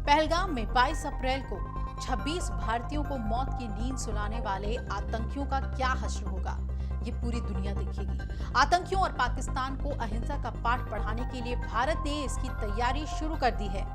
पहलगाम में 22 अप्रैल को 26 भारतीयों को मौत की नींद सुलाने वाले आतंकियों का क्या हश्र होगा, ये पूरी दुनिया देखेगी। आतंकियों और पाकिस्तान को अहिंसा का पाठ पढ़ाने के लिए भारत ने इसकी तैयारी शुरू कर दी है।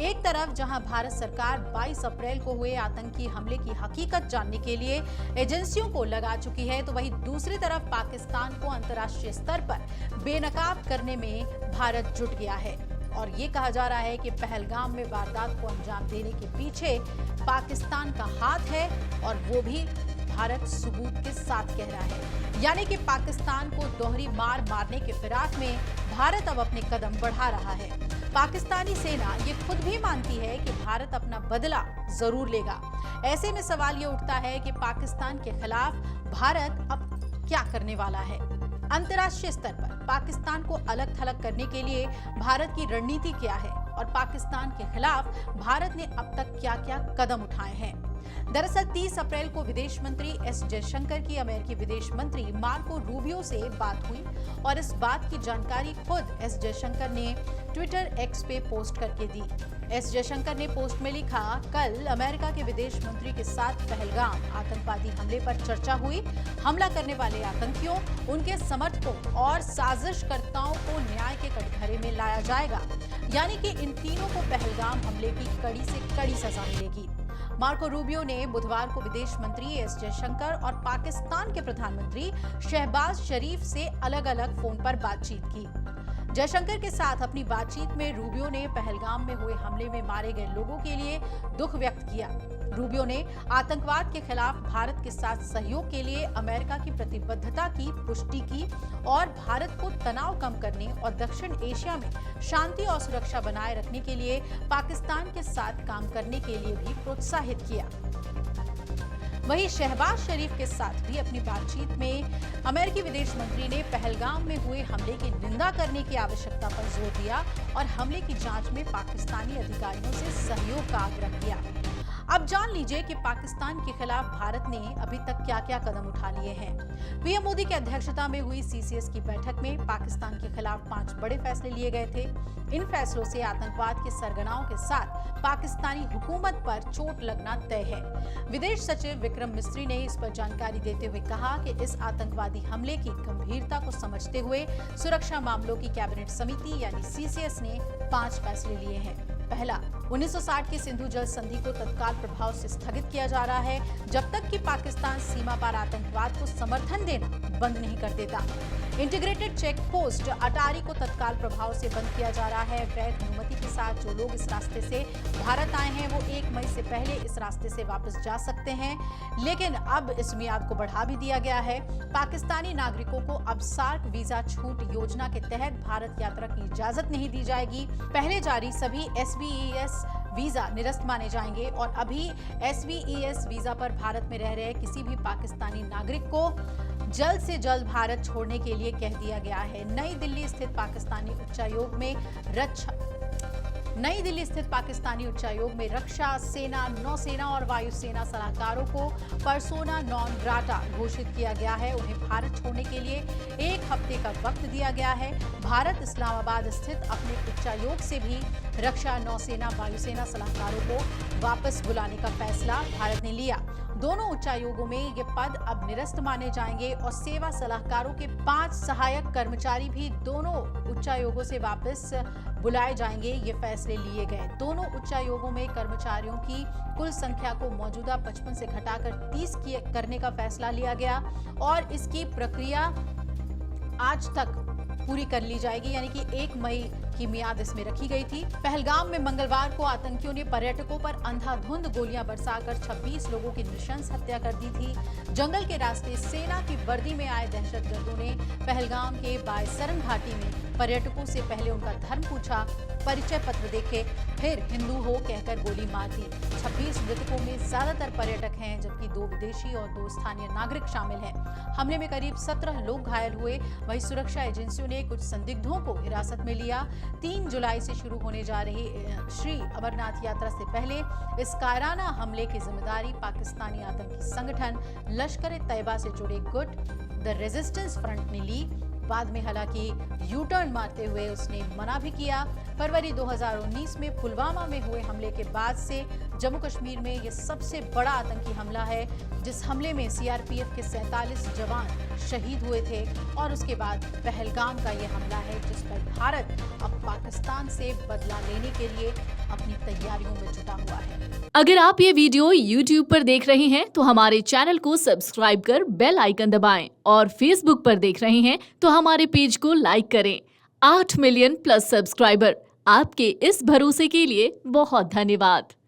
एक तरफ जहां भारत सरकार 22 अप्रैल को हुए आतंकी हमले की हकीकत जानने के लिए एजेंसियों को लगा चुकी है, तो वहीं दूसरी तरफ पाकिस्तान को अंतर्राष्ट्रीय स्तर पर बेनकाब करने में भारत जुट गया है। और ये कहा जा रहा है कि पहलगाम में वारदात को अंजाम देने के पीछे पाकिस्तान का हाथ है, और वो भी भारत सबूत के साथ कह रहा है। यानी कि पाकिस्तान को दोहरी मार मारने के फिराक में भारत अब अपने कदम बढ़ा रहा है। पाकिस्तानी सेना ये खुद भी मानती है कि भारत अपना बदला जरूर लेगा। ऐसे में सवाल ये उठता है कि पाकिस्तान के खिलाफ भारत अब क्या करने वाला है। अंतर्राष्ट्रीय स्तर पर पाकिस्तान को अलग थलग करने के लिए भारत की रणनीति क्या है, और पाकिस्तान के खिलाफ भारत ने अब तक क्या क्या कदम उठाए हैं। दरअसल 30 अप्रैल को विदेश मंत्री एस जयशंकर की अमेरिकी विदेश मंत्री मार्को रूबियो से बात हुई, और इस बात की जानकारी खुद एस जयशंकर ने ट्विटर एक्स पे पोस्ट करके दी। एस जयशंकर ने पोस्ट में लिखा, कल अमेरिका के विदेश मंत्री के साथ पहलगाम आतंकवादी हमले पर चर्चा हुई। हमला करने वाले आतंकियों, उनके समर्थकों और साजिशकर्ताओं को न्याय के कटघरे में लाया जाएगा। यानी कि इन तीनों को पहलगाम हमले की कड़ी से कड़ी सजा मिलेगी। मार्को रूबियो ने बुधवार को विदेश मंत्री एस जयशंकर और पाकिस्तान के प्रधानमंत्री शहबाज शरीफ से अलग अलग फोन पर बातचीत की। जयशंकर के साथ अपनी बातचीत में रूबियो ने पहलगाम में हुए हमले में मारे गए लोगों के लिए दुख व्यक्त किया। रूबियो ने आतंकवाद के खिलाफ भारत के साथ सहयोग के लिए अमेरिका की प्रतिबद्धता की पुष्टि की, और भारत को तनाव कम करने और दक्षिण एशिया में शांति और सुरक्षा बनाए रखने के लिए पाकिस्तान के साथ काम करने के लिए भी प्रोत्साहित किया। वहीं शहबाज शरीफ के साथ भी अपनी बातचीत में अमेरिकी विदेश मंत्री ने पहलगाम में हुए हमले की निंदा करने की आवश्यकता पर जोर दिया, और हमले की जांच में पाकिस्तानी अधिकारियों से सहयोग का आग्रह किया। अब जान लीजिए कि पाकिस्तान के खिलाफ भारत ने अभी तक क्या क्या कदम उठा लिए हैं। पीएम मोदी की अध्यक्षता में हुई सीसीएस की बैठक में पाकिस्तान के खिलाफ 5 बड़े फैसले लिए गए थे। इन फैसलों से आतंकवाद के सरगनाओं के साथ पाकिस्तानी हुकूमत पर चोट लगना तय है। विदेश सचिव विक्रम मिस्री ने इस पर जानकारी देते हुए कहा कि इस आतंकवादी हमले की गंभीरता को समझते हुए सुरक्षा मामलों की कैबिनेट समिति यानी सीसीएस ने 5 फैसले लिए हैं। पहला, 1960 की सिंधु जल संधि को तत्काल प्रभाव से स्थगित किया जा रहा है, जब तक कि पाकिस्तान सीमा पार आतंकवाद को समर्थन देना बंद नहीं कर देता। इंटीग्रेटेड चेक पोस्ट अटारी को तत्काल प्रभाव से बंद किया जा रहा है। वैध अनुमति के साथ जो लोग इस रास्ते से भारत आए हैं वो 1 मई से पहले इस रास्ते से वापस जा सकते हैं, लेकिन अब इस मियाद को बढ़ा भी दिया गया है। पाकिस्तानी नागरिकों को अब सार्क वीजा छूट योजना के तहत भारत यात्रा की इजाजत नहीं दी जाएगी। पहले जारी सभी SVES वीजा निरस्त माने जाएंगे, और अभी SVES वीजा पर भारत में रह रहे किसी भी पाकिस्तानी नागरिक को जल्द से जल्द भारत छोड़ने के लिए कह दिया गया है। नई दिल्ली स्थित पाकिस्तानी उच्चायोग में रक्षा, सेना, नौसेना और वायुसेना सलाहकारों को पर्सोना नॉन ग्राटा घोषित किया गया है। उन्हें भारत छोड़ने के लिए 1 हफ्ते का वक्त दिया गया है। भारत इस्लामाबाद स्थित अपने उच्चायोग से भी रक्षा, नौसेना, वायुसेना सलाहकारों को वापस बुलाने का फैसला भारत ने लिया। दोनों उच्चायोगों में ये पद अब निरस्त माने जाएंगे, और सेवा सलाहकारों के 5 सहायक कर्मचारी भी दोनों उच्चायोगों से वापस बुलाए जाएंगे। ये फैसले लिए गए। दोनों उच्चायोगों में कर्मचारियों की कुल संख्या को मौजूदा 55 से घटाकर 30 करने का फैसला लिया गया, और इसकी प्रक्रिया आज तक पूरी कर ली जाएगी, यानी कि 1 मई की मियाद इसमें रखी गई थी। पहलगाम में मंगलवार को आतंकियों ने पर्यटकों पर अंधाधुंध गोलियां बरसाकर 26 लोगों की नृशंस हत्या कर दी थी। जंगल के रास्ते सेना की वर्दी में आए दहशतगर्दों ने पहलगाम के बायसरन घाटी में पर्यटकों से पहले उनका धर्म पूछा, परिचय पत्र देखे, फिर हिंदू हो कहकर गोली मार दी। 26 मृतकों में ज्यादातर पर्यटक हैं, जबकि 2 विदेशी और 2 स्थानीय नागरिक शामिल हैं। हमले में करीब 17 लोग घायल हुए। वहीं सुरक्षा एजेंसियों ने कुछ संदिग्धों को हिरासत में लिया। 3 जुलाई से शुरू होने जा रही श्री अमरनाथ यात्रा से पहले इस कायराना हमले की जिम्मेदारी पाकिस्तानी आतंकी संगठन लश्कर-ए-तैयबा से जुड़े गुट द रेजिस्टेंस फ्रंट ने ली। बाद में हालांकि यू टर्न मारते हुए उसने मना भी किया। फरवरी 2019 में पुलवामा में हुए हमले के बाद से जम्मू कश्मीर में यह सबसे बड़ा आतंकी हमला है, जिस हमले में सीआरपीएफ के 47 जवान शहीद हुए थे। और उसके बाद पहलगाम का यह हमला है, जिस पर भारत अब पाकिस्तान से बदला लेने के लिए अपनी तैयारियों में जुटा हुआ है। अगर आप ये वीडियो YouTube पर देख रहे हैं तो हमारे चैनल को सब्सक्राइब कर बेल आइकन दबाएं, और Facebook पर देख रहे हैं तो हमारे पेज को लाइक करें। 8 मिलियन प्लस सब्सक्राइबर, आपके इस भरोसे के लिए बहुत धन्यवाद।